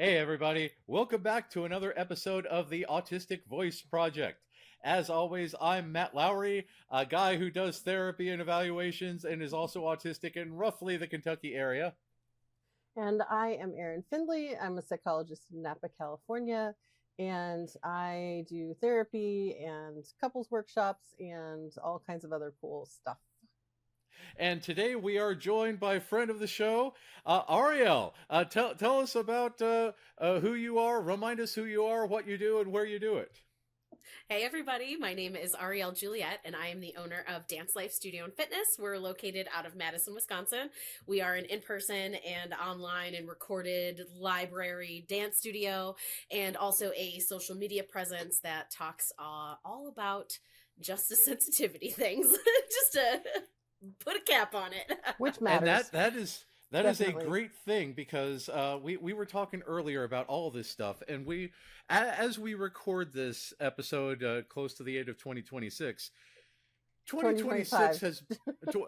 Hey, everybody. Welcome back to another episode of the Autistic Voice Project. As always, I'm Matt Lowry, a guy who does therapy and evaluations and is also autistic in roughly the Kentucky area. And I am Erin Findley. I'm a psychologist in Napa, California, and I do therapy and couples workshops and all kinds of other cool stuff. And today we are joined by a friend of the show, Arielle. Tell us about who you are, remind us who you are, what you do, and where you do it. Hey everybody, my name is Arielle Juliette and I am the owner of Dance Life Studio and Fitness. We're located out of Madison, Wisconsin. We are an in-person and online and recorded library dance studio and also a social media presence that talks all about justice sensitivity things. Just to put a cap on it. Which And matters. that is a Definitely. great thing because we were talking earlier about all this stuff, and as we record this episode close to the end of 2026, 2026 2025. has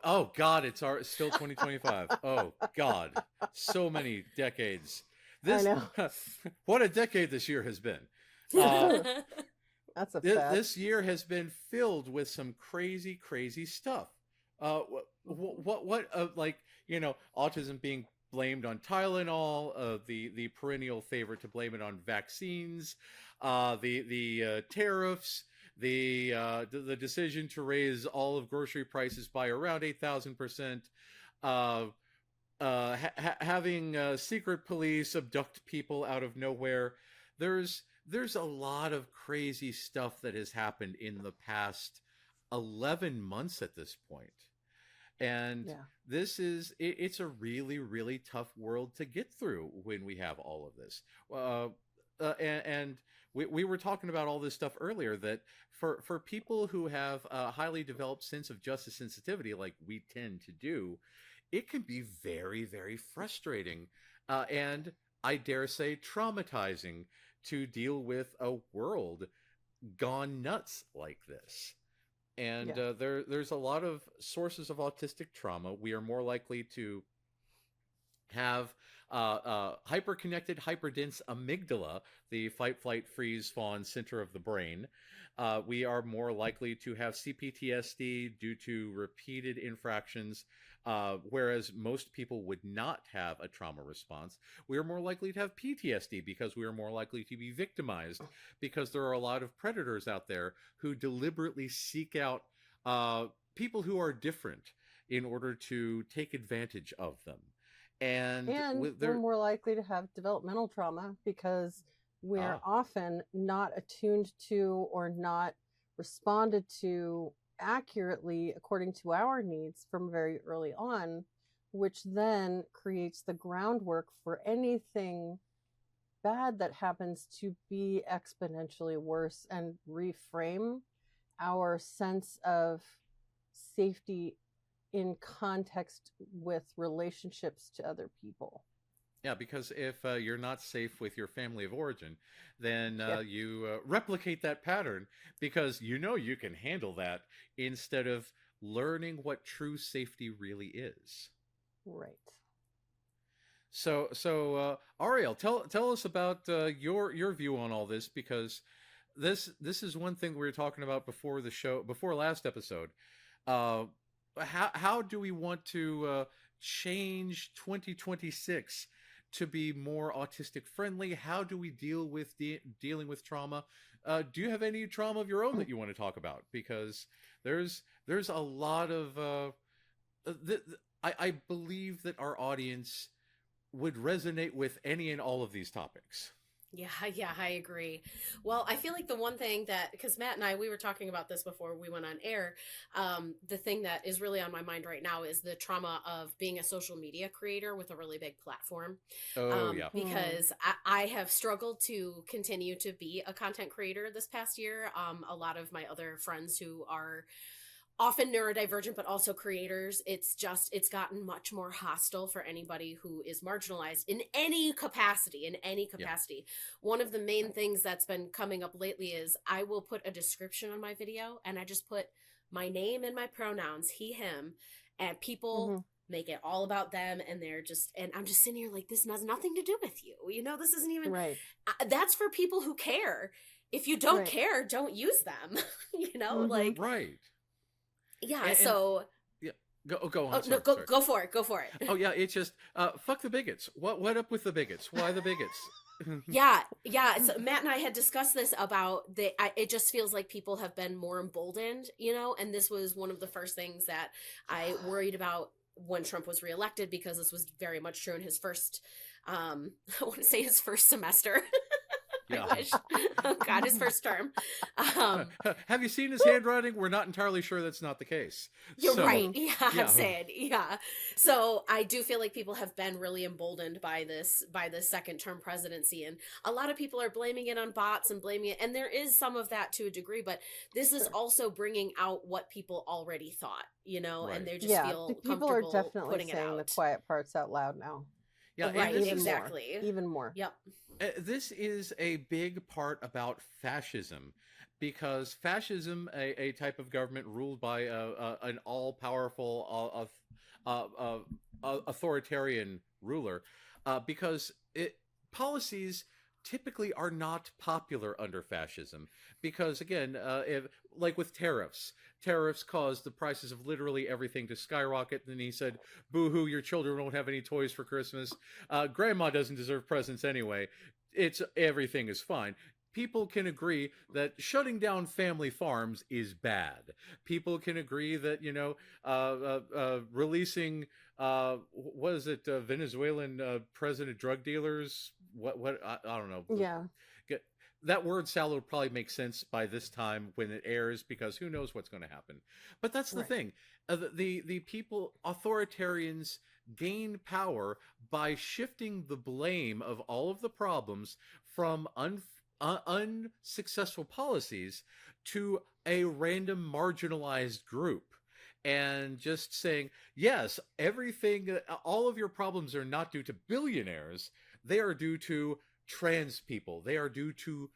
oh god, it's still 2025. Oh god, so many decades. I This know. what a decade this year has been. Uh, That's a fact. this year has been filled with some crazy stuff. Like, autism being blamed on Tylenol, the perennial favorite to blame it on vaccines, the tariffs, the decision to raise all of grocery prices by around 8,000%, uh, having secret police abduct people out of nowhere. There's a lot of crazy stuff that has happened in the past 11 months at this point. And Yeah. it's a really tough world to get through when we have all of this. And we were talking about all this stuff earlier, that for people who have a highly developed sense of justice sensitivity, like we tend to do, it can be very frustrating, and I dare say traumatizing to deal with a world gone nuts like this. And Yeah. there's a lot of sources of autistic trauma. We are more likely to have hyperconnected, hyperdense amygdala, the fight, flight, freeze, fawn center of the brain. We are more likely to have CPTSD due to repeated infractions, whereas most people would not have a trauma response. We are more likely to have PTSD because we are more likely to be victimized, because there are a lot of predators out there who deliberately seek out people who are different in order to take advantage of them. And And with we're their more likely to have developmental trauma because we're ah often not attuned to or not responded to accurately according to our needs from very early on, which then creates the groundwork for anything bad that happens to be exponentially worse and reframe our sense of safety in context with relationships to other people. yeah, because if you're not safe with your family of origin, then Yeah, you replicate that pattern because you can handle that, instead of learning what true safety really is. right. So Ariel, tell us about your view on all this, because this is one thing we were talking about before the show, before last episode. Uh, how do we want to change 2026 to be more autistic friendly? How do we deal with dealing with trauma? Do you have any trauma of your own that you want to talk about? Because there's a lot of I believe that our audience would resonate with any and all of these topics. Yeah, I agree. Well, I feel like the one thing that, because Matt and I, we were talking about this before we went on air, the thing that is really on my mind right now is the trauma of being a social media creator with a really big platform. Oh yeah. Hmm. Because I have struggled to continue to be a content creator this past year. A lot of my other friends who are often neurodivergent but also creators, it's gotten much more hostile for anybody who is marginalized in any capacity, Yeah. one of the main things that's been coming up lately is I will put a description on my video and I just put my name and my pronouns, he, him, and people make it all about them, and I'm just sitting here like, this has nothing to do with you. This isn't even Right. That's for people who care. If you don't care, don't use them. Like, Right. yeah. And so yeah, go on. oh, Sorry, no, go sorry. go for it. Oh yeah, it's just fuck the bigots. What up with the bigots? Why the bigots? Yeah. So Matt and I had discussed this about it just feels like people have been more emboldened, and this was one of the first things that I worried about when Trump was reelected, because this was very much true in his first, I want to say his first semester. Yeah. I wish. Oh God, his first term. Have you seen his handwriting? We're not entirely sure that's not the case. You're So, right. Yeah, yeah. I'm saying, yeah. So I do feel like people have been really emboldened by this second term presidency, and a lot of people are blaming it on bots and blaming it, and there is some of that to a degree, but this is also bringing out what people already thought, Right. and they just feel people are comfortable definitely putting it saying the out. quiet parts out loud now. Yeah, and Right, this is- exactly. Even more. Yep. This is a big part about fascism, because fascism, a type of government ruled by an all-powerful, authoritarian ruler, because policies typically are not popular under fascism, because again, like with tariffs caused the prices of literally everything to skyrocket. And he said, boo-hoo, your children won't have any toys for Christmas. Grandma doesn't deserve presents anyway. Everything is fine. People can agree that shutting down family farms is bad. People can agree that, releasing, what is it, Venezuelan president drug dealers? I don't know. Yeah. That word salad will probably make sense by this time when it airs, because who knows what's going to happen. But that's the thing. The people, authoritarians, gain power by shifting the blame of all of the problems from unsuccessful policies to a random marginalized group. And just saying, yes, all of your problems are not due to billionaires. They are due to trans people. They are due to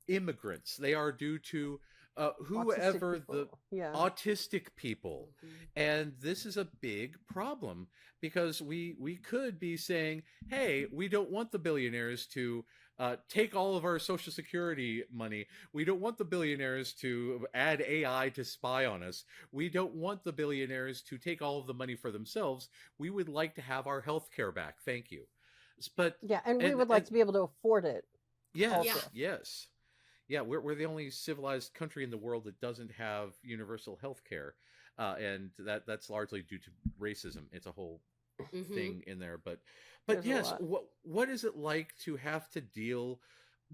immigrants. They are due to whoever the autistic people. And this is a big problem, because we could be saying, hey, we don't want the billionaires to take all of our Social Security money. We don't want the billionaires to add AI to spy on us. We don't want the billionaires to take all of the money for themselves. We would like to have our health care back. Thank you. But and we would like to be able to afford it. Yes, yes. Yeah, we're the only civilized country in the world that doesn't have universal health care. And that's largely due to racism. It's a whole thing in there. But There's yes, what is it like to have to deal,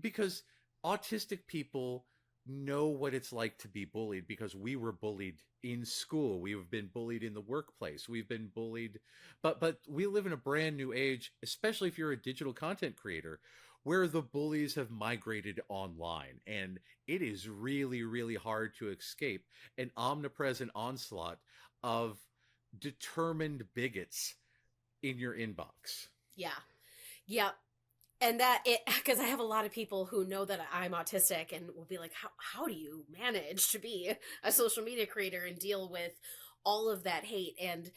because autistic people know what it's like to be bullied, because we were bullied in school. We've been bullied in the workplace. We've been bullied, but we live in a brand new age, especially if you're a digital content creator, where the bullies have migrated online, and it is really, really hard to escape an omnipresent onslaught of determined bigots in your inbox. Yeah. And because I have a lot of people who know that I'm autistic and will be like, how do you manage to be a social media creator and deal with all of that hate? And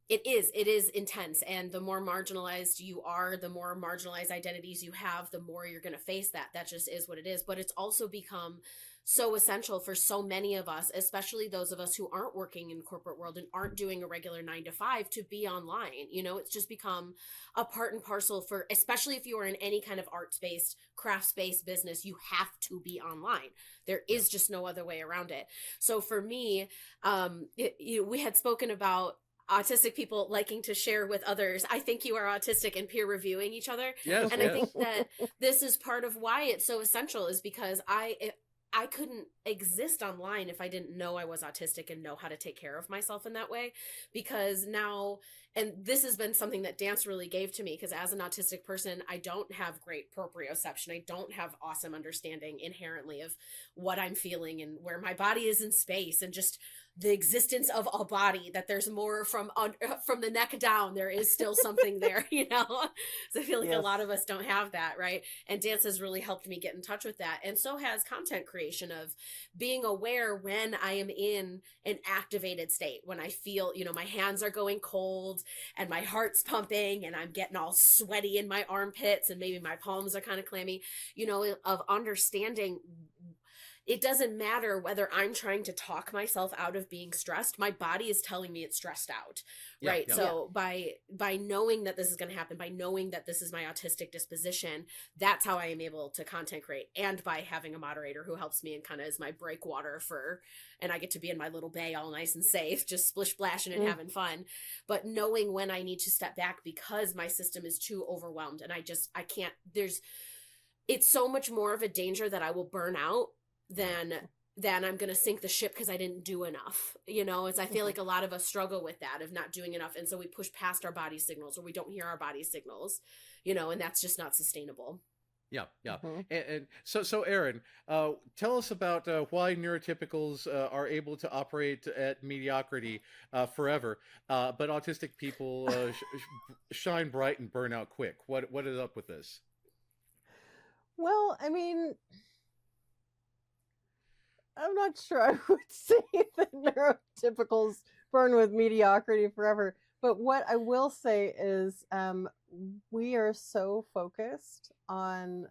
it is intense. And the more marginalized you are, the more marginalized identities you have, the more you're going to face that. That just is what it is. But it's also become so essential for so many of us, especially those of us who aren't working in the corporate world and aren't doing a regular 9-to-5, to be online. It's just become a part and parcel for, especially if you are in any kind of arts-based, crafts-based business, you have to be online. There is just no other way around it. So for me, we had spoken about autistic people liking to share with others. I think you are autistic, and peer reviewing each other. Yes, and I think that this is part of why it's so essential, is because I couldn't exist online if I didn't know I was autistic and know how to take care of myself in that way. Because now, and this has been something that dance really gave to me, because as an autistic person, I don't have great proprioception. I don't have awesome understanding inherently of what I'm feeling and where my body is in space, and just the existence of a body, that there's more from from the neck down, there is still something there, you know. So I feel like a Yes. lot of us don't have that, right? And dance has really helped me get in touch with that, and so has content creation, of being aware when I am in an activated state, when I feel, you know, my hands are going cold and my heart's pumping and I'm getting all sweaty in my armpits and maybe my palms are kind of clammy, you know, of understanding it doesn't matter whether I'm trying to talk myself out of being stressed. My body is telling me it's stressed out, Yeah, right? yeah. So by knowing that this is going to happen, by knowing that this is my autistic disposition, that's how I am able to content create. And by having a moderator who helps me and kind of is my breakwater for, and I get to be in my little bay all nice and safe, just splish splashing and having fun. But knowing when I need to step back because my system is too overwhelmed and I can't, it's so much more of a danger that I will burn out than I'm going to sink the ship because I didn't do enough. You know, I feel like a lot of us struggle with that, of not doing enough. And so we push past our body signals, or we don't hear our body signals, you know, and that's just not sustainable. Yeah, yeah. And so Erin, tell us about why neurotypicals are able to operate at mediocrity forever, but autistic people shine bright and burn out quick. What is up with this? Well, I mean, I'm not sure I would say that neurotypicals burn with mediocrity forever. But what I will say is we are so focused on,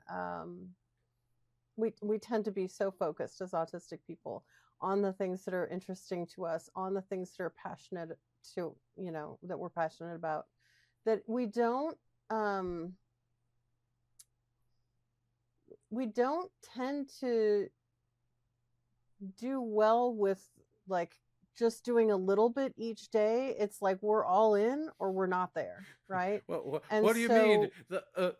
we tend to be so focused as autistic people on the things that are interesting to us, on the things that are passionate to, you know, that we're passionate about, that we don't tend to do well with like just doing a little bit each day. It's like we're all in or we're not there, right? Well, And what do you so- mean?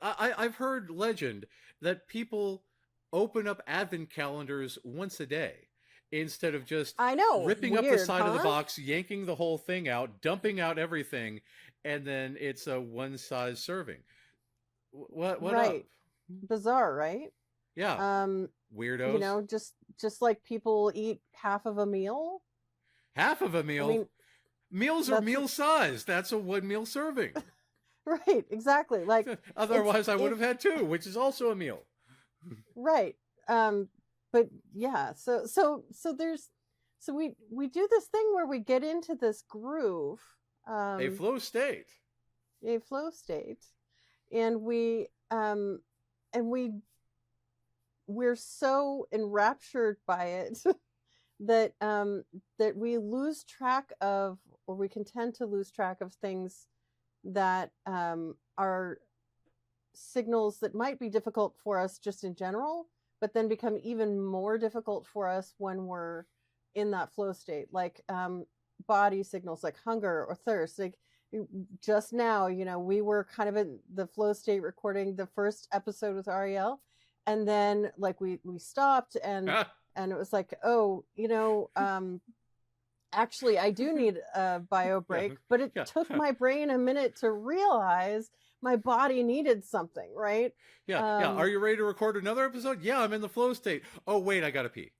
I've heard legend that people open up advent calendars once a day instead of just I know, ripping up the weird, side of the huh? box, yanking the whole thing out, dumping out everything, and then it's a one size serving. What Right. up? Bizarre, right? Yeah, weirdos. You know, just like people eat half of a meal. Half of a meal. I mean, Meals are that's- meal size. That's a one meal serving. right, exactly. Like Otherwise, I would have had two, which is also a meal. right. But yeah, so we do this thing where we get into this groove, A flow state. and we're so enraptured by it that that we lose track of, or we can tend to lose track of things that are signals that might be difficult for us just in general, but then become even more difficult for us when we're in that flow state, like body signals like hunger or thirst. Like just now, you know, we were kind of in the flow state recording the first episode with Arielle, and then like we stopped and it was like, oh, you know, actually I do need a bio break, but it took my brain a minute to realize my body needed something, right? Yeah. Are you ready to record another episode? Yeah, I'm in the flow state. Oh wait, I gotta pee.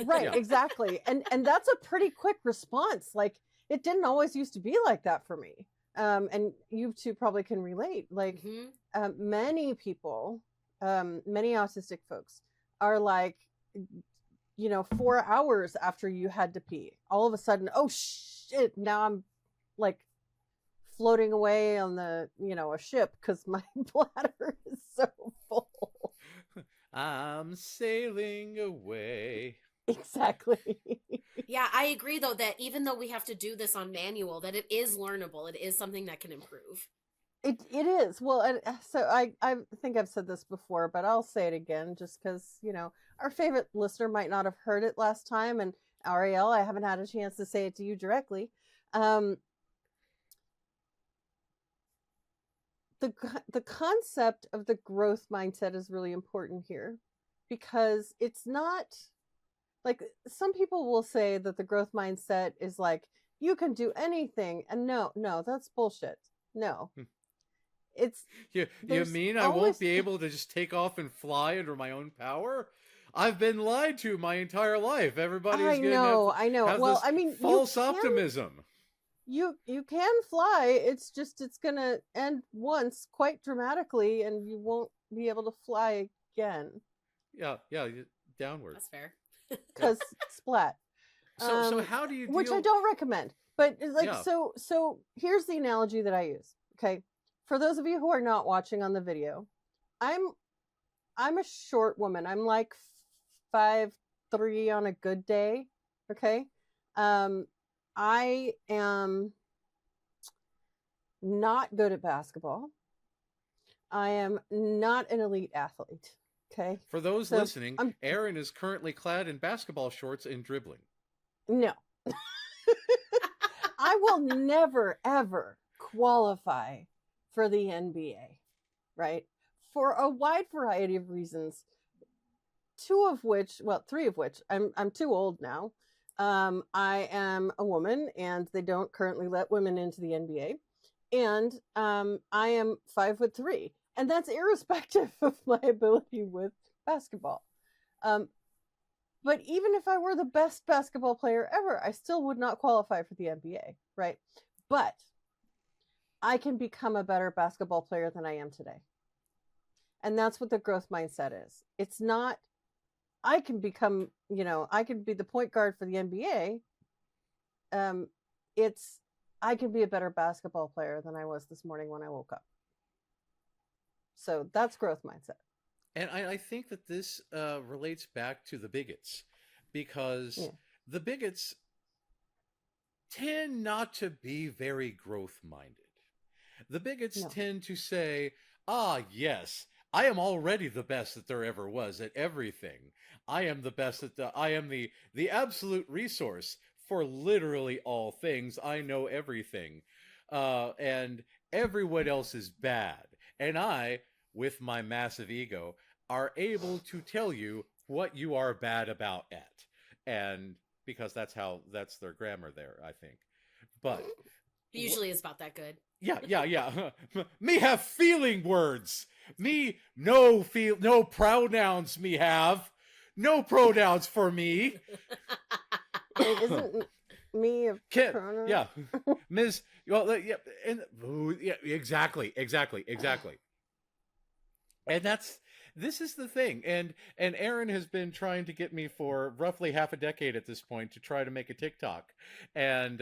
Right, exactly. And that's a pretty quick response. Like it didn't always used to be like that for me. And you two probably can relate. Like many people, many autistic folks are like, you know, 4 hours after you had to pee, all of a sudden, oh shit, now I'm like floating away on the, you know, a ship because my bladder is so full. I'm sailing away. Exactly. Yeah, I agree though that even though we have to do this on manual, that it is learnable. It is something that can improve. It is. Well, and so I think I've said this before, but I'll say it again just because, you know, our favorite listener might not have heard it last time. And Arielle, I haven't had a chance to say it to you directly. The concept of the growth mindset is really important here, because it's not like some people will say that the growth mindset is like you can do anything, and no, that's bullshit. No. It's You mean I won't be able to just take off and fly under my own power? I've been lied to my entire life. Everybody's I know. have Well, this I mean, false optimism. you can fly. It's just it's gonna end once quite dramatically, and you won't be able to fly again Yeah, downward. That's fair. because splat. So how do you deal? Which I don't recommend. But like, Yeah. so here's the analogy that I use. Okay, for those of you who are not watching on the video, I'm a short woman. I'm like 5'3" on a good day. Okay, I am not good at basketball. I am not an elite athlete. Okay, For those so listening, I'm Erin is currently clad in basketball shorts and dribbling. no. I will never ever qualify for the NBA, right? For a wide variety of reasons. Three of which I'm too old now. I am a woman, and they don't currently let women into the NBA, and I am 5'3", and that's irrespective of my ability with basketball. But even if I were the best basketball player ever, I still would not qualify for the NBA, right? But I can become a better basketball player than I am today. And that's what the growth mindset is. It's not, I can become, I can be the point guard for the NBA. It's, I can be a better basketball player than I was this morning when I woke up. So that's growth mindset. And I think that this relates back to the bigots, because the bigots tend not to be very growth-minded. The bigots tend to say, yes, I am already the best that there ever was at everything. I am the best I am the absolute resource for literally all things. I know everything. And everyone else is bad. And I, with my massive ego, are able to tell you what you are bad about at. And because that's their grammar there, I think. But Usually it's about that good. Yeah. Me have feeling words. Me no pronouns me have. No pronouns for me. It isn't me a pronoun. Yeah. Ms. Well, yeah, exactly. And this is the thing. And Erin has been trying to get me for roughly half a decade at this point to try to make a TikTok. And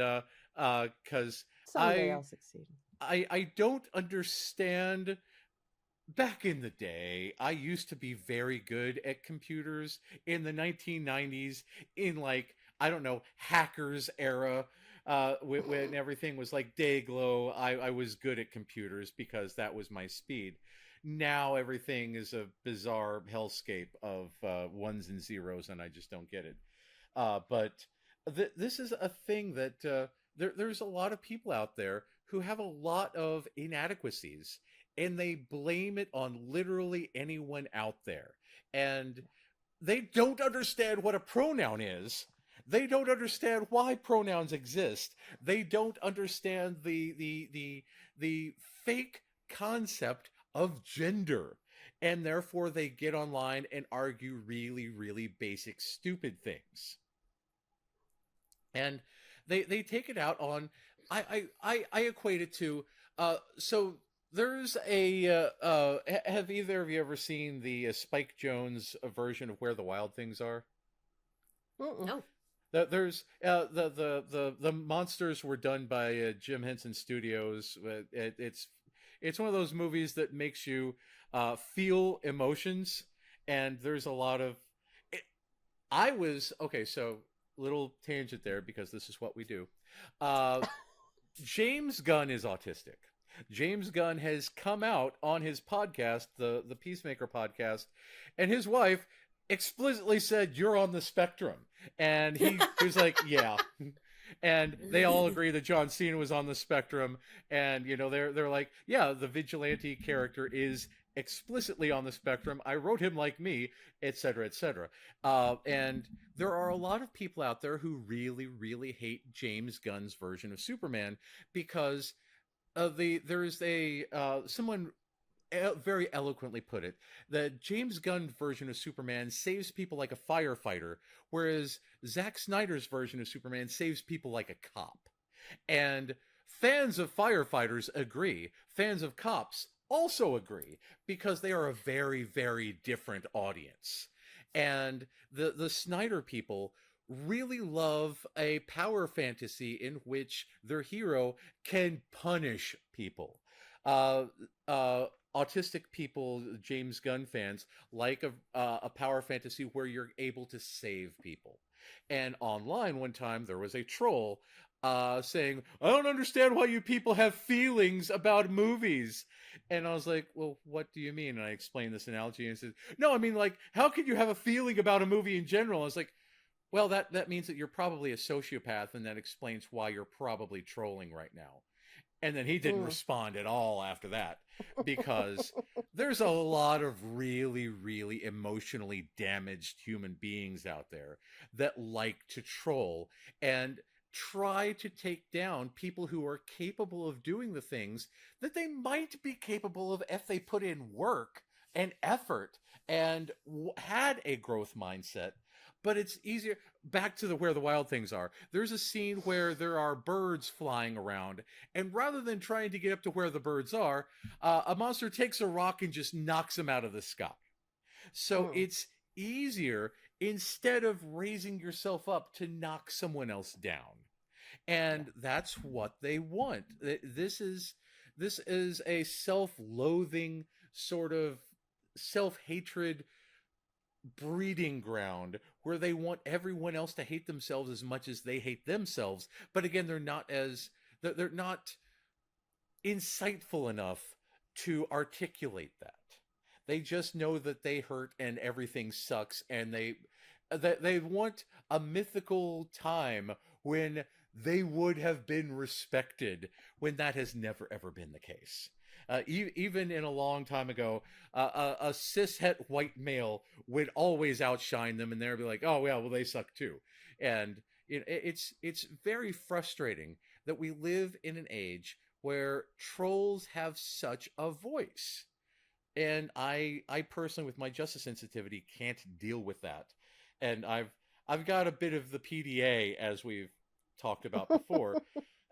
because someday I'll succeed. I don't understand. Back in the day, I used to be very good at computers in the 1990s, in like, I don't know, hackers era, when everything was like Dayglow. I was good at computers because that was my speed. Now everything is a bizarre hellscape of ones and zeros, and I just don't get it. But this is a thing that there's a lot of people out there who have a lot of inadequacies, and they blame it on literally anyone out there. And they don't understand what a pronoun is. They don't understand why pronouns exist. They don't understand the fake concept of gender. And therefore they get online and argue really, really basic, stupid things. And they take it out on, I equate it to, so there's a, have either of you ever seen the Spike Jonze version of Where the Wild Things Are? No. There's the monsters were done by Jim Henson Studios. It's one of those movies that makes you feel emotions, and there's a lot of. So little tangent there because this is what we do. James Gunn is autistic. James Gunn has come out on his podcast, the Peacemaker podcast, and his wife explicitly said, "You're on the spectrum," and he was like, "Yeah." And they all agree that John Cena was on the spectrum, and they're like, "Yeah, the vigilante character is explicitly on the spectrum. I wrote him like me, etc., etc." And there are a lot of people out there who really, really hate James Gunn's version of Superman because there's someone very eloquently put it. The James Gunn version of Superman saves people like a firefighter, whereas Zack Snyder's version of Superman saves people like a cop. And fans of firefighters agree. Fans of cops also agree, because they are a very, very different audience. And the Snyder people really love a power fantasy in which their hero can punish people. Uh, Autistic people, James Gunn fans, like a power fantasy where you're able to save people. And online one time there was a troll saying, "I don't understand why you people have feelings about movies." And I was like, "Well, what do you mean?" And I explained this analogy, and he said, "No, I mean, like, how could you have a feeling about a movie in general?" I was like, "Well, that means that you're probably a sociopath, and that explains why you're probably trolling right now." And then he didn't respond at all after that, because there's a lot of really, really emotionally damaged human beings out there that like to troll and try to take down people who are capable of doing the things that they might be capable of if they put in work and effort and had a growth mindset. But it's easier. Back to where the wild things are. There's a scene where there are birds flying around, and rather than trying to get up to where the birds are, a monster takes a rock and just knocks them out of the sky. So it's easier, instead of raising yourself up, to knock someone else down. And that's what they want. This is a self-loathing, sort of self-hatred breeding ground where they want everyone else to hate themselves as much as they hate themselves. But again, they're not insightful enough to articulate that. They just know that they hurt and everything sucks, and they want a mythical time when they would have been respected, when that has never ever been the case. Even in a long time ago, a cishet white male would always outshine them, and they'd be like, "Oh yeah, well they suck too." And it's very frustrating that we live in an age where trolls have such a voice. And I personally, with my justice sensitivity, can't deal with that. And I've got a bit of the PDA, as we've talked about before.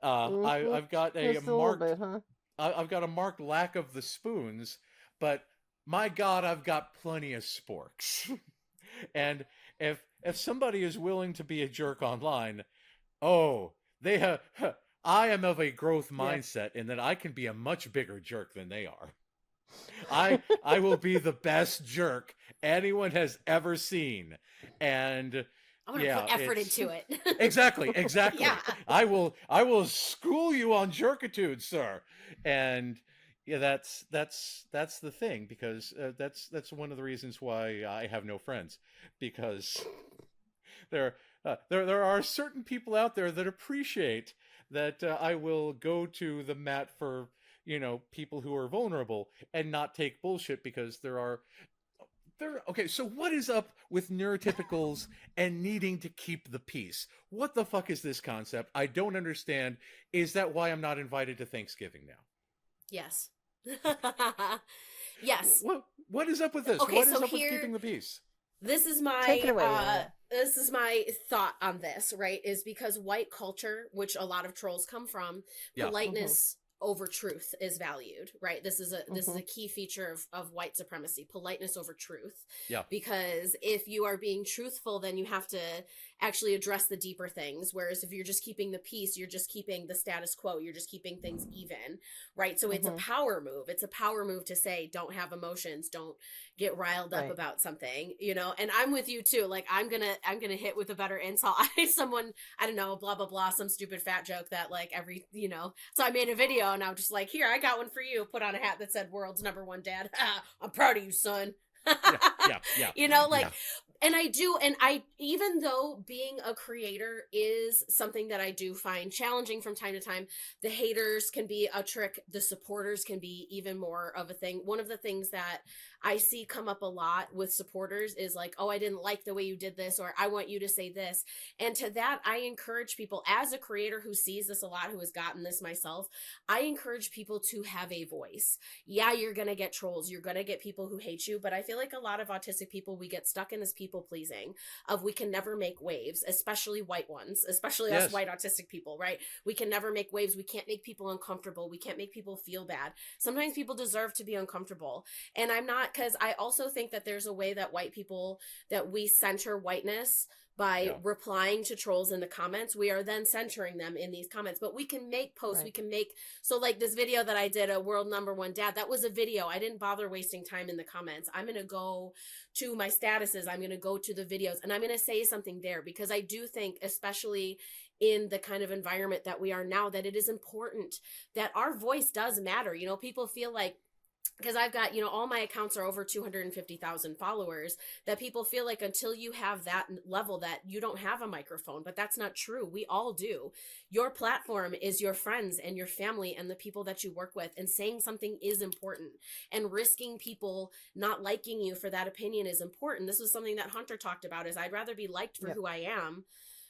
I've got a marked bit, huh? I've got a marked lack of the spoons, but my God, I've got plenty of sporks. And if somebody is willing to be a jerk online, oh, they have. I am of a growth mindset in that I can be a much bigger jerk than they are. I will be the best jerk anyone has ever seen, and I'm gonna put effort into it. Exactly. Yeah. I will school you on jerkitude, sir. And yeah, that's the thing, because that's one of the reasons why I have no friends, because there are certain people out there that appreciate that I will go to the mat for people who are vulnerable and not take bullshit, because okay, so what is up with neurotypicals and needing to keep the peace? What the fuck is this concept? I don't understand. Is that why I'm not invited to Thanksgiving now? Yes. Yes. What is up with this? Okay, What is so up with keeping the peace? This is my Take it away, this is my thought on this, right? Is because white culture, which a lot of trolls come from, politeness over truth is valued, right? This is a key feature of white supremacy, politeness over truth. Yeah. Because if you are being truthful, then you have to actually address the deeper things. Whereas if you're just keeping the peace, you're just keeping the status quo, you're just keeping things even, right? So it's a power move. It's a power move to say, don't have emotions, don't get riled up about something, and I'm with you too. Like, I'm gonna hit with a better insult. I don't know, blah, blah, blah, some stupid fat joke that like so I made a video and I was just like, here, I got one for you. Put on a hat that said world's #1 dad. I'm proud of you, son. Yeah. And even though being a creator is something that I do find challenging from time to time, the haters can be a trick. The supporters can be even more of a thing. One of the things that I see come up a lot with supporters is like, oh, I didn't like the way you did this, or I want you to say this. And to that, I encourage people, as a creator who sees this a lot, who has gotten this myself, I encourage people to have a voice. Yeah, you're going to get trolls. You're going to get people who hate you. But I feel like a lot of autistic people, we get stuck in this people pleasing of we can never make waves, especially white ones, especially us white autistic people, right? We can never make waves. We can't make people uncomfortable. We can't make people feel bad. Sometimes people deserve to be uncomfortable. And I'm not, because I also think that there's a way that white people, that we center whiteness by replying to trolls in the comments. We are then centering them in these comments, but we can make posts. We can make, so like this video that I did, a world #1 dad, that was a video. I didn't bother wasting time in the comments. I'm going to go to my statuses. I'm going to go to the videos, and I'm going to say something there, because I do think, especially in the kind of environment that we are now, that it is important that our voice does matter. You know, people feel like, because I've got, you know, all my accounts are over 250,000 followers, that people feel like until you have that level that you don't have a microphone, but that's not true. We all do. Your platform is your friends and your family and the people that you work with, and saying something is important, and risking people not liking you for that opinion is important. This was something that Hunter talked about, is I'd rather be liked for who I am.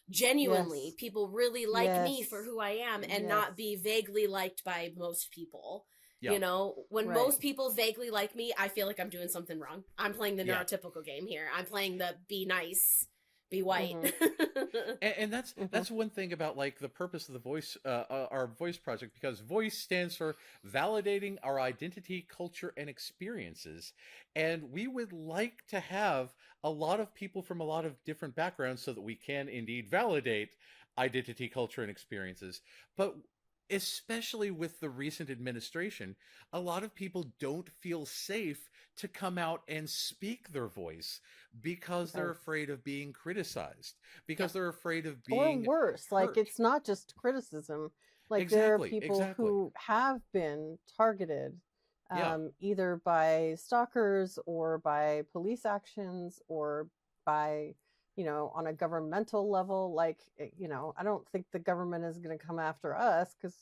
Genuinely, people really like me for who I am, and not be vaguely liked by most people. You know, when most people vaguely like me, I feel like I'm doing something wrong. I'm playing the neurotypical game here. I'm playing the be nice, be white. And that's one thing about like the purpose of the voice, our voice project, because voice stands for validating our identity, culture, and experiences. And we would like to have a lot of people from a lot of different backgrounds so that we can indeed validate identity, culture, and experiences. But especially with the recent administration, a lot of people don't feel safe to come out and speak their voice because they're afraid of being criticized, because they're afraid of being, or worse, hurt. like it's not just criticism. Like there are people who have been targeted, either by stalkers or by police actions or by, you know, on a governmental level. Like, you know, I don't think the government is going to come after us, because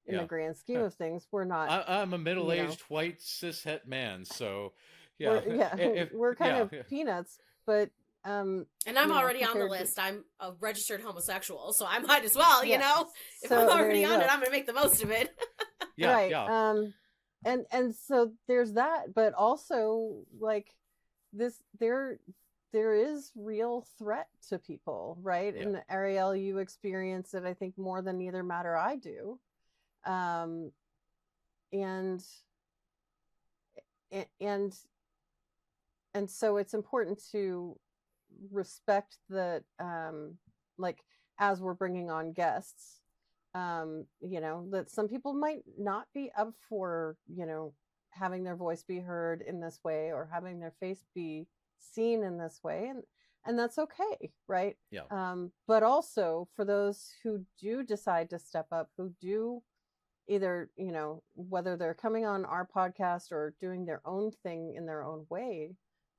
in the grand scheme of things, we're not. I'm a middle-aged white cishet man, so we're kind of peanuts. But and I'm already on the list. I'm a registered homosexual, so I might as well, you know, if I'm already on it, I'm going to make the most of it. And so there's that, but also like this, there is real threat to people, right? And Arielle, you experience it, I think, more than either Matt or I do. And so it's important to respect that, like, as we're bringing on guests, you know, that some people might not be up for, you know, having their voice be heard in this way, or having their face be seen in this way, and that's okay, right? But also for those who do decide to step up, who do either, you know, whether they're coming on our podcast or doing their own thing in their own way,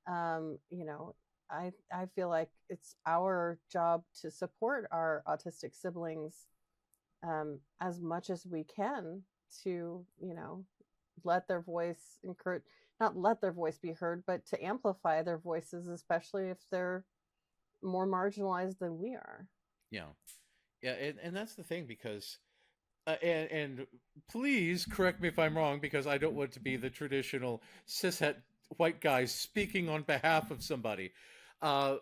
you know, I feel like it's our job to support our autistic siblings as much as we can, to, you know, let their voice not let their voice be heard, but to amplify their voices, especially if they're more marginalized than we are. And that's the thing, because and please correct me if I'm wrong, because I don't want to be the traditional cishet white guy speaking on behalf of somebody. You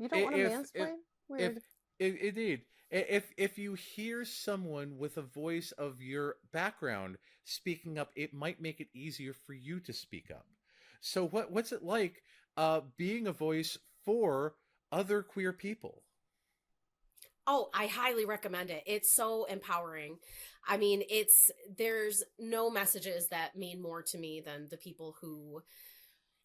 don't want to mansplain? Weird. Indeed. If you hear someone with a voice of your background speaking up, it might make it easier for you to speak up. So what's it like being a voice for other queer people? Oh, I highly recommend it. It's so empowering. I mean, there's no messages that mean more to me than the people who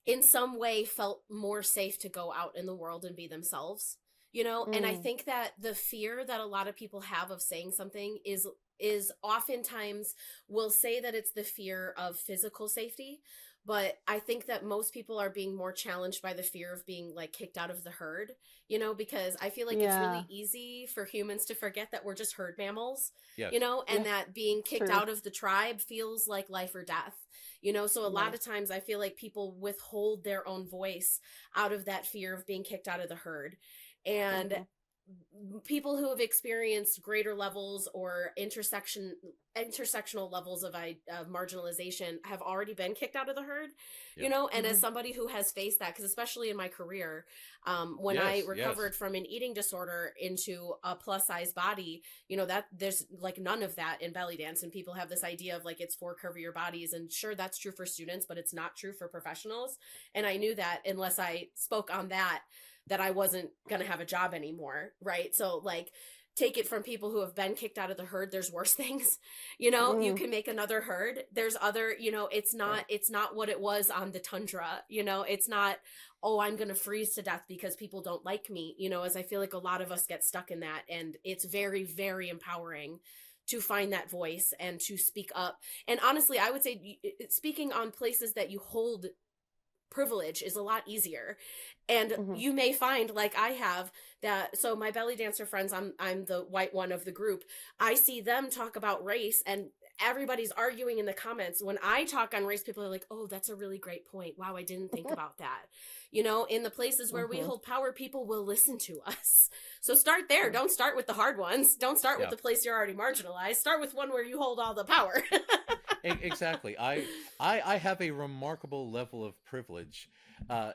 in some way felt more safe to go out in the world and be themselves, you know? And I think that the fear that a lot of people have of saying something is oftentimes, will say that it's the fear of physical safety, But I think that most people are being more challenged by the fear of being like kicked out of the herd, because I feel like it's Yeah. really easy for humans to forget that we're just herd mammals, Yes. and Yeah. that being kicked True. out of the tribe feels like life or death, so a lot Right. of times I feel like people withhold their own voice out of that fear of being kicked out of the herd. And Mhm. people who have experienced greater levels or intersectional levels of marginalization have already been kicked out of the herd, Yeah. and as Mhm. somebody who has faced that, because especially in my career, when I Yes. Yes. recovered from an eating disorder into a plus size body, that there's like none of that in belly dance, and people have this idea of like it's for curvier bodies, and sure, that's true for students, but it's not true for professionals. And I knew that unless I spoke on that I wasn't going to have a job anymore. Right. So like, take it from people who have been kicked out of the herd. There's worse things, you Mhm. can make another herd. There's other, it's not what it was on the tundra. It's not, oh, I'm going to freeze to death because people don't like me, as I feel like a lot of us get stuck in that. And it's very, very empowering to find that voice and to speak up. And honestly, I would say speaking on places that you hold privilege is a lot easier. And Mhm. you may find, like I have, that so my belly dancer friends, I'm the white one of the group, I see them talk about race and everybody's arguing in the comments. When I talk on race, people are like, oh, that's a really great point, wow, I didn't think about that. In the places where we Mhm. hold power, people will listen to us. So start there. Yeah. Don't start with the hard ones. Don't start with Yeah. the place you're already marginalized. Start with one where you hold all the power. Exactly. I have a remarkable level of privilege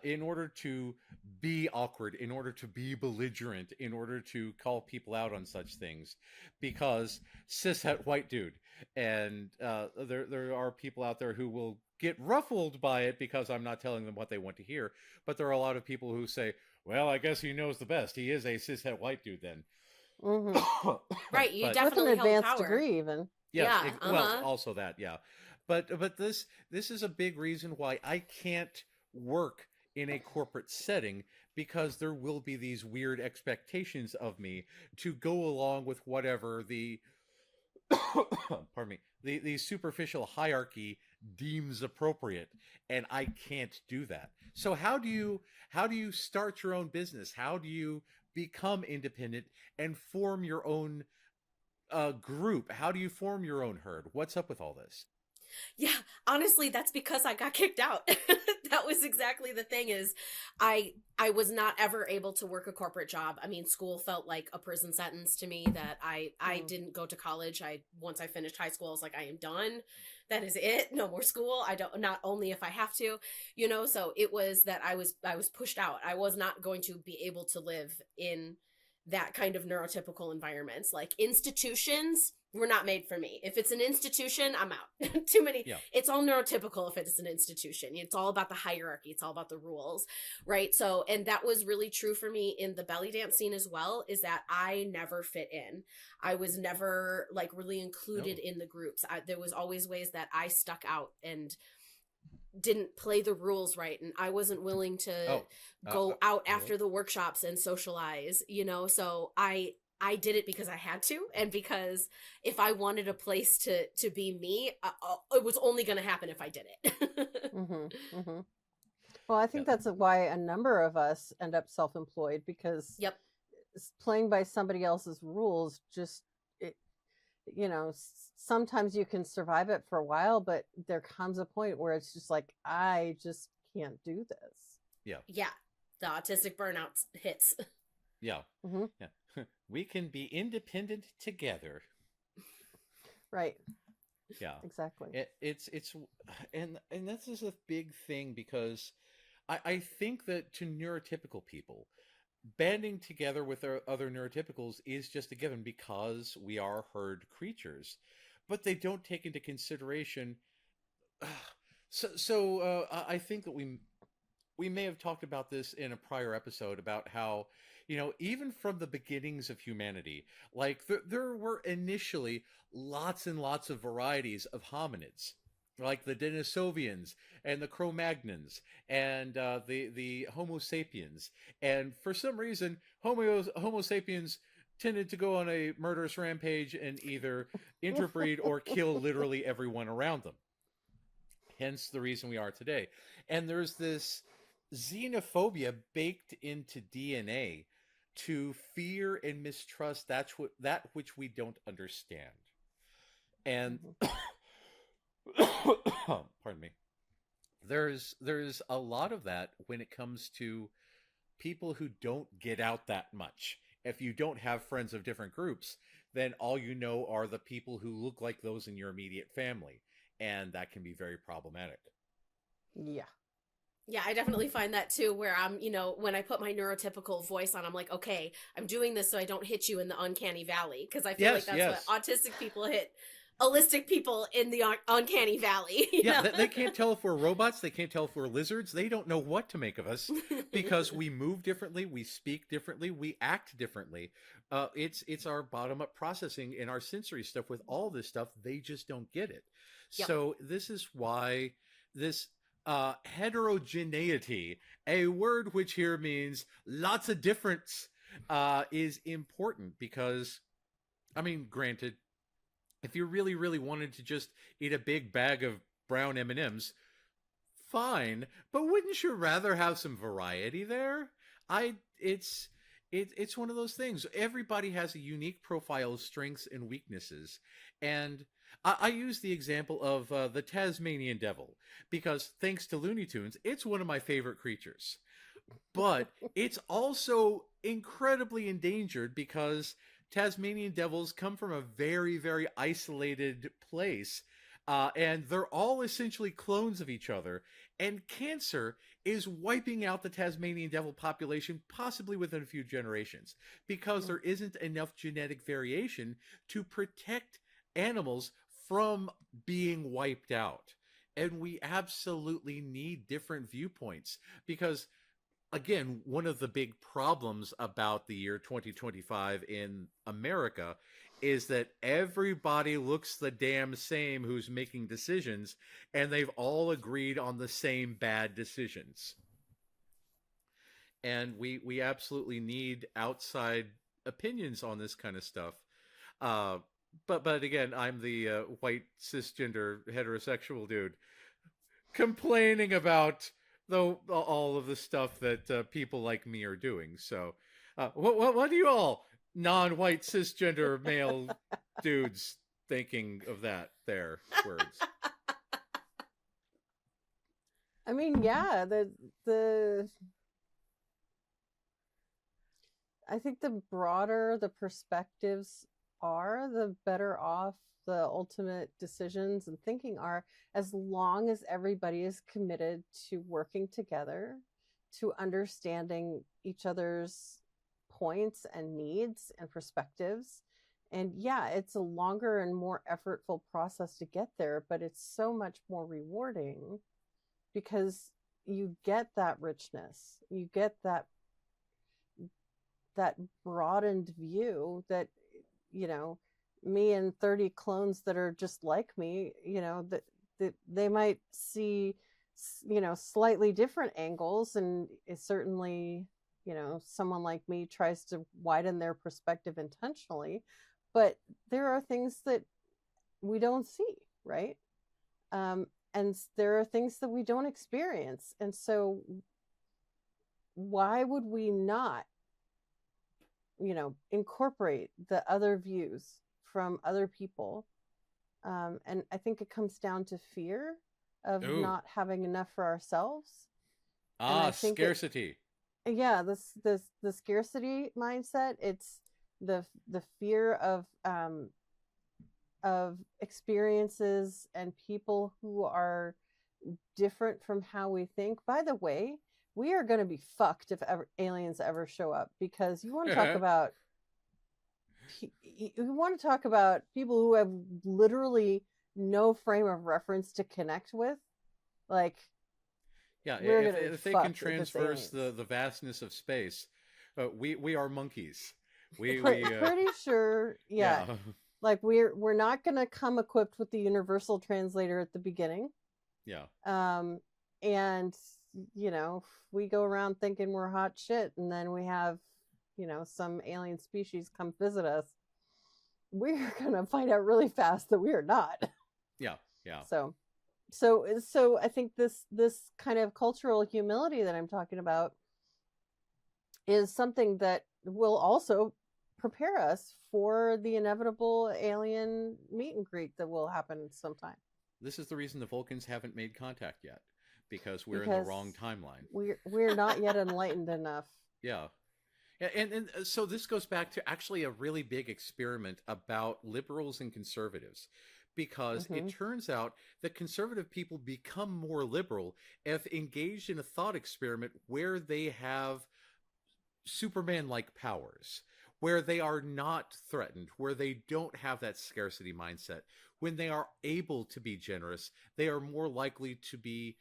in order to be awkward, in order to be belligerent, in order to call people out on such things, because cishet white dude, and there are people out there who will get ruffled by it because I'm not telling them what they want to hear. But there are a lot of people who say, "Well, I guess he knows the best. He is a cishet white dude then." Mhm. Right. You But With an definitely hold advanced power. degree, even. yes, Yeah. well, also that, yeah. But this is a big reason why I can't work in a corporate setting, because there will be these weird expectations of me to go along with whatever the pardon me, the superficial hierarchy deems appropriate, and I can't do that. So how do you start your own business? How do you become independent and form your own group? How do you form your own herd? What's up with all this? Yeah, honestly, that's because I got kicked out. That was exactly the thing, is I was not ever able to work a corporate job. I mean, school felt like a prison sentence to me, that I Mm. didn't go to college. Once I finished high school, I was like, I am done. That is it. No more school. I don't, not only if I have to, so it was that I was pushed out. I was not going to be able to live in that kind of neurotypical environments. Like institutions were not made for me. If it's an institution, I'm out. Too many. Yeah. It's all neurotypical if it's an institution. It's all about the hierarchy. It's all about the rules, right? So, and that was really true for me in the belly dance scene as well, is that I never fit in. I was never like really included No. in the groups. There was always ways that I stuck out and didn't play the rules right, and I wasn't willing to Oh. go out Hello? after the workshops and socialize, so I did it because I had to, and because if I wanted a place to be me, it was only going to happen if I did it. Mhm. Mhm. Well, I think Yeah. that's why a number of us end up self-employed, because Yep. playing by somebody else's rules just it, sometimes you can survive it for a while, but there comes a point where it's just like, I just can't do this. Yeah. Yeah, the autistic burnout hits. Yeah. Mhm. Yeah. We can be independent together. Right. Yeah. Exactly. It's and this is a big thing, because I think that to neurotypical people, banding together with our other neurotypicals is just a given, because we are herd creatures, but they don't take into consideration. I think that we may have talked about this in a prior episode, about how, even from the beginnings of humanity, like there were initially lots and lots of varieties of hominids, like the Denisovians and the Cro-Magnons and the Homo sapiens. And for some reason, Homo sapiens tended to go on a murderous rampage and either interbreed or kill literally everyone around them. hence the reason we are today. And there's this xenophobia baked into DNA to fear and mistrust that which we don't understand. And Mhm. pardon me. There's a lot of that when it comes to people who don't get out that much. If you don't have friends of different groups, then all you know are the people who look like those in your immediate family, and that can be very problematic. Yeah. Yeah, I definitely find that too, where I'm, when I put my neurotypical voice on, I'm like, okay, I'm doing this so I don't hit you in the uncanny valley. Because I feel like Yes, that's yes. what autistic people hit allistic people in the uncanny valley. Yeah, they can't tell if we're robots. They can't tell if we're lizards. They don't know what to make of us because we move differently, we speak differently, we act differently. It's our bottom up processing and our sensory stuff with all this stuff. They just don't get it. Yep. So this is why this heterogeneity, a word which here means lots of difference, is important because, I mean, granted, if you really, really wanted to just eat a big bag of brown M&Ms, fine. But wouldn't you rather have some variety there? It's one of those things. Everybody has a unique profile of strengths and weaknesses, and I use the example of the Tasmanian devil because thanks to Looney Tunes, it's one of my favorite creatures. But it's also incredibly endangered because Tasmanian devils come from a very, very isolated place. And they're all essentially clones of each other. And cancer is wiping out the Tasmanian devil population, possibly within a few generations, because there isn't enough genetic variation to protect animals from being wiped out. And we absolutely need different viewpoints because, again, one of the big problems about the year 2025 in America is that everybody looks the damn same who's making decisions, and they've all agreed on the same bad decisions. And we absolutely need outside opinions on this kind of stuff. But again, I'm the white cisgender heterosexual dude complaining about all of the stuff that people like me are doing. So, what do you all non-white cisgender male dudes thinking of that? There words. I mean, yeah, the I think the broader the perspectives are, the better off the ultimate decisions and thinking are, as long as everybody is committed to working together, to understanding each other's points and needs and perspectives. And yeah, it's a longer and more effortful process to get there, but it's so much more rewarding because you get that richness, you get that broadened view that, me and 30 clones that are just like me, that they might see, slightly different angles, and it's certainly, someone like me tries to widen their perspective intentionally, but there are things that we don't see, right? And there are things that we don't experience, and so why would we not incorporate the other views from other people? And I think it comes down to fear of Ooh. not having enough for ourselves. And I think Scarcity. The scarcity mindset. It's the fear of experiences and people who are different from how we think. By the way, we are going to be fucked if aliens ever show up, because you want to talk about people who have literally no frame of reference to connect with. Like, yeah, if they can transverse the vastness of space, we are monkeys. Pretty sure, yeah. Like we're not going to come equipped with the universal translator at the beginning. Yeah. And we go around thinking we're hot shit, and then we have, some alien species come visit us, we're gonna find out really fast that we are not. Yeah. So, so I think this kind of cultural humility that I'm talking about is something that will also prepare us for the inevitable alien meet and greet that will happen sometime. This is the reason the Vulcans haven't made contact yet, because we're in the Because wrong timeline. we're not yet enlightened enough. Yeah. And so this goes back to actually a really big experiment about liberals and conservatives, because Mm-hmm. it turns out that conservative people become more liberal if engaged in a thought experiment where they have Superman-like powers, where they are not threatened, where they don't have that scarcity mindset. When they are able to be generous, they are more likely to be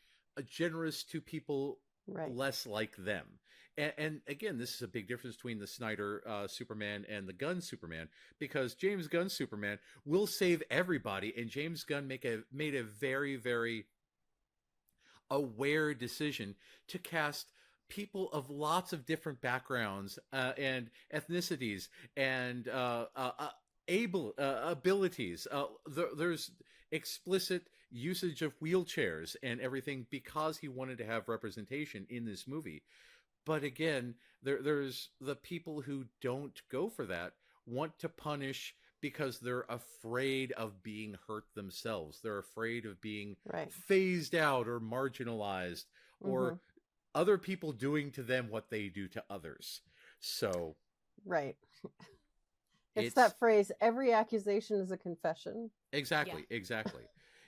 generous to people Right. less like them. And again, this is a big difference between the Snyder Superman and the Gunn Superman, because James Gunn's Superman will save everybody, and James Gunn made a very, very aware decision to cast people of lots of different backgrounds and ethnicities and abilities. There's explicit usage of wheelchairs and everything because he wanted to have representation in this movie. But again, there's the people who don't go for that, want to punish because they're afraid of being hurt themselves. They're afraid of being Right. phased out or marginalized, or Mm-hmm. other people doing to them what they do to others. So Right. It's it's that phrase, every accusation is a confession. exactly. Yeah.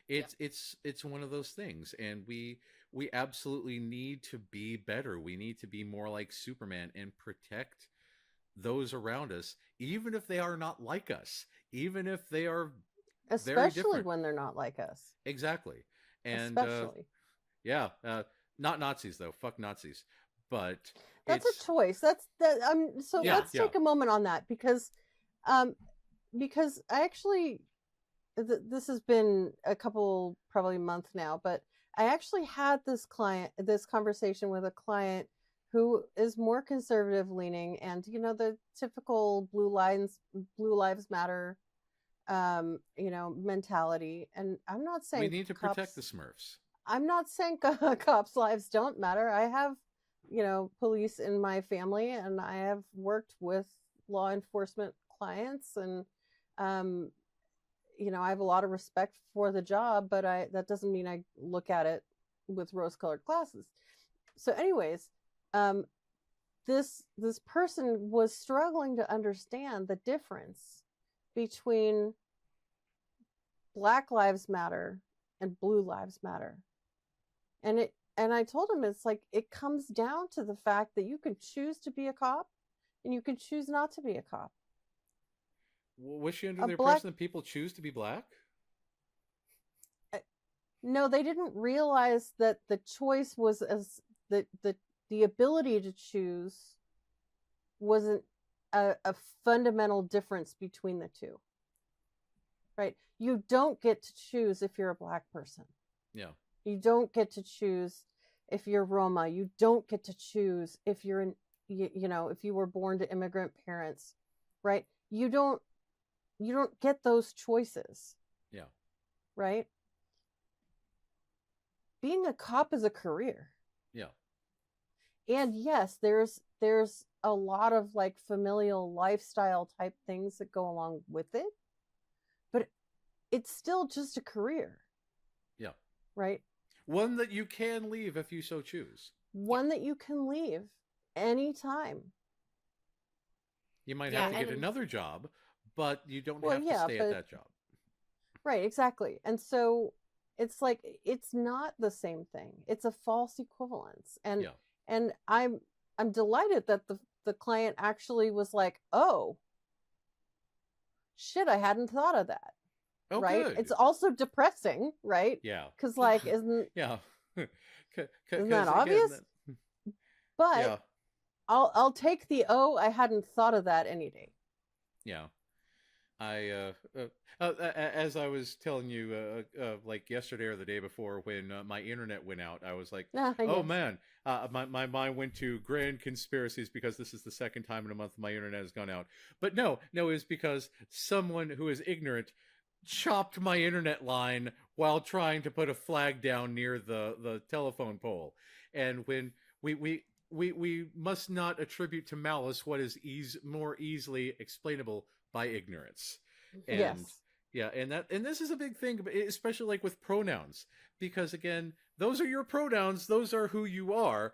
It's one of those things, and we absolutely need to be better. We need to be more like Superman and protect those around us, even if they are not like us, even if they are very Especially different. when they're not like us. Exactly. And Especially. yeah, not Nazis though. Fuck Nazis. But That's it's a choice. So yeah, let's take a moment on that um because I actually this has been a couple probably month now, but I actually had this conversation with a client who is more conservative leaning, and the typical blue lives matter mentality. And I'm not we saying need to protect the Smurfs. I'm not saying cops lives don't matter. I have police in my family, and I have worked with law enforcement clients, and um I have a lot of respect for the job, but that doesn't mean I look at it with rose-colored glasses. So, anyways, um, this person was struggling to understand the difference between Black Lives Matter and Blue Lives Matter, and I told him it's like it comes down to the fact that you can choose to be a cop, and you can choose not to be a cop. Was she under A the black impression that people choose to be black? No, they didn't realize that the choice was as the ability to choose wasn't a fundamental difference between the two. Right? You don't get to choose if you're a Black person. Yeah. You don't get to choose if you're Roma. You don't get to choose if you're if you were born to immigrant parents, right? You don't get those choices. Yeah. Right? Being a cop is a career. Yeah. And yes, there's a lot of like familial lifestyle type things that go along with it, but it's still just a career. Yeah. Right? One that you can leave if you so choose. One that you can leave anytime. You might have to get another job, but you don't have to stay at that job. Right, exactly. And so it's like it's not the same thing. It's a false equivalence. And I'm delighted that the client actually was like, "Oh, shit, I hadn't thought of that." Oh, right? good. It's also depressing, right? Yeah. Because like isn't that obvious? But I'll take the I hadn't thought of that any day. Yeah. As I was telling you, like yesterday or the day before, when my internet went out, I was like, "Oh man!" My mind went to grand conspiracies because this is the second time in a month my internet has gone out. But no, it's because someone who is ignorant chopped my internet line while trying to put a flag down near the telephone pole. And when we must not attribute to malice what is more easily explainable by ignorance. And Yes. yeah, and this is a big thing, especially like with pronouns, because again, those are your pronouns, those are who you are.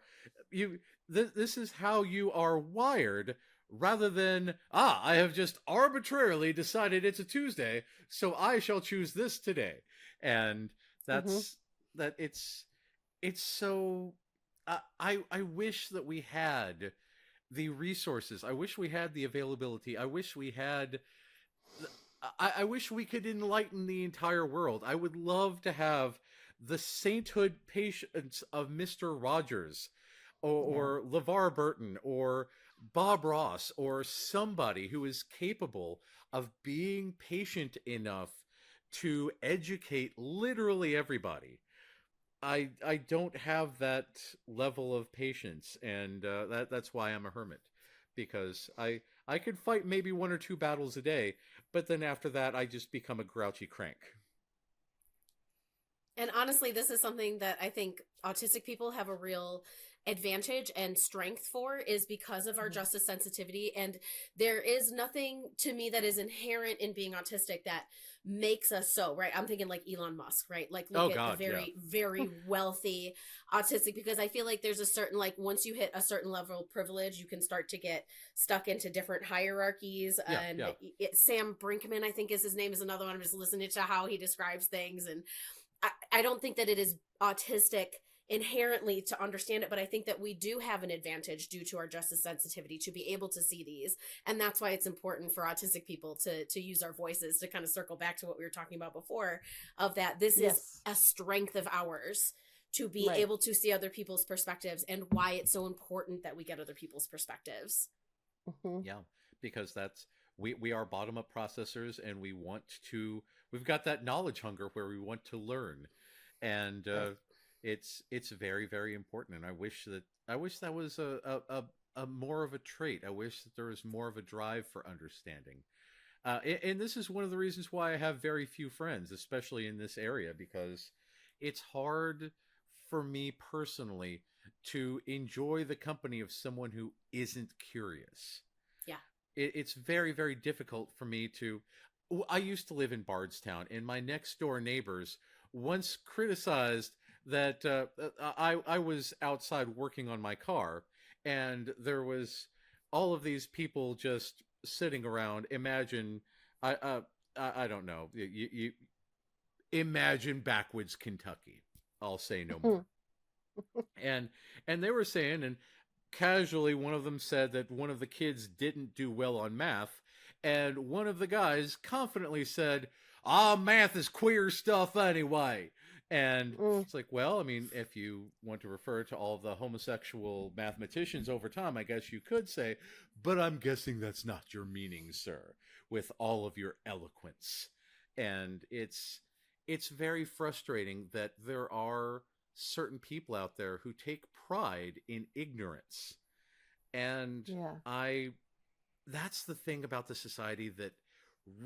This is how you are wired, rather than, I have just arbitrarily decided it's a Tuesday, so I shall choose this today. And that's that it's so I wish that we had the resources. I wish we had the availability. I wish we had I wish we could enlighten the entire world. I would love to have the sainthood patience of Mr. Rogers or LeVar Burton or Bob Ross or somebody who is capable of being patient enough to educate literally everybody. I don't have that level of patience, and that's why I'm a hermit, because I could fight maybe 1 or 2 battles a day, but then after that I just become a grouchy crank. And honestly, this is something that I think autistic people have a real advantage and strength for, is because of our justice sensitivity. And there is nothing to me that is inherent in being autistic that makes us so, right? I'm thinking like Elon Musk, right? Like look at the very, very wealthy autistic, because I feel like there's a certain, like once you hit a certain level of privilege, you can start to get stuck into different hierarchies. Sam Brinkman, I think is his name, is another one. I'm just listening to how he describes things. And I don't think that it is autistic inherently to understand it, but I think that we do have an advantage due to our justice sensitivity to be able to see these. And that's why it's important for autistic people to use our voices, to kind of circle back to what we were talking about before, of that this is a strength of ours, to be able to see other people's perspectives, and why it's so important that we get other people's perspectives. Yeah, because we are bottom-up processors, and we've got that knowledge hunger where we want to learn. And it's very, very important. And I wish that was a more of a trait. I wish that there was more of a drive for understanding. And this is one of the reasons why I have very few friends, especially in this area, because it's hard for me personally to enjoy the company of someone who isn't curious. Yeah. It's very, very difficult for me to... I used to live in Bardstown, and my next door neighbors once criticized that I was outside working on my car, and there was all of these people just sitting around. Imagine, I don't know, you imagine backwoods Kentucky. I'll say no more. And they were saying, and casually one of them said that one of the kids didn't do well on math, and one of the guys confidently said, math is queer stuff anyway. And it's like, well, I mean, if you want to refer to all the homosexual mathematicians over time, I guess you could say, but I'm guessing that's not your meaning, sir, with all of your eloquence. And it's very frustrating that there are certain people out there who take pride in ignorance. And that's the thing about the society that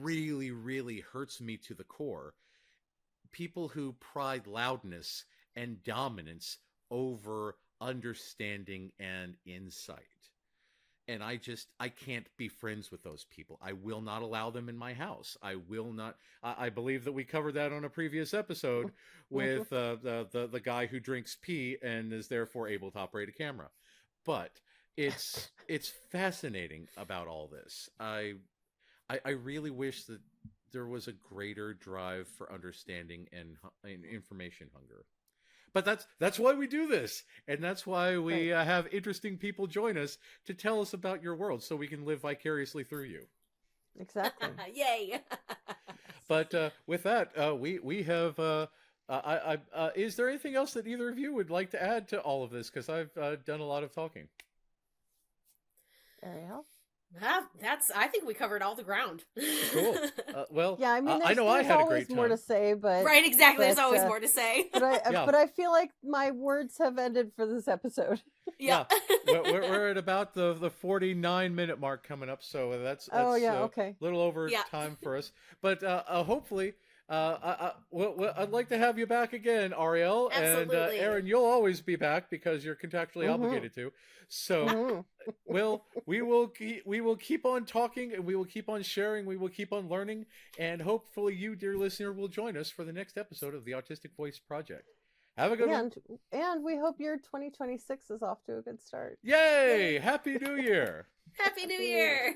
really, really hurts me to the core. People who pride loudness and dominance over understanding and insight. And I can't be friends with those people. I will not allow them in my house. I will not. I believe that we covered that on a previous episode with the guy who drinks pee and is therefore able to operate a camera. But it's fascinating about all this. I really wish that there was a greater drive for understanding and information hunger. But that's why we do this, and that's why we have interesting people join us to tell us about your world, so we can live vicariously through you. Exactly. Yay! But with that, we have. Is there anything else that either of you would like to add to all of this? Because I've done a lot of talking. Arielle? I think we covered all the ground. Cool. Well, yeah, I mean, I know I had a great time. There's always more to say, but right, exactly. There's always more to say. But I feel like my words have ended for this episode. Yeah. We're at about the 49-minute mark coming up, so that's okay. a little over time for us. But hopefully, I'd like to have you back again, Arielle. Absolutely. And Erin, you'll always be back because you're contractually obligated to. So, we will keep on talking, and we will keep on sharing. We will keep on learning, and hopefully, you, dear listener, will join us for the next episode of the Autistic Voice Project. Have a good one. And we hope your 2026 is off to a good start. Yay! Happy New Year! Happy New Year!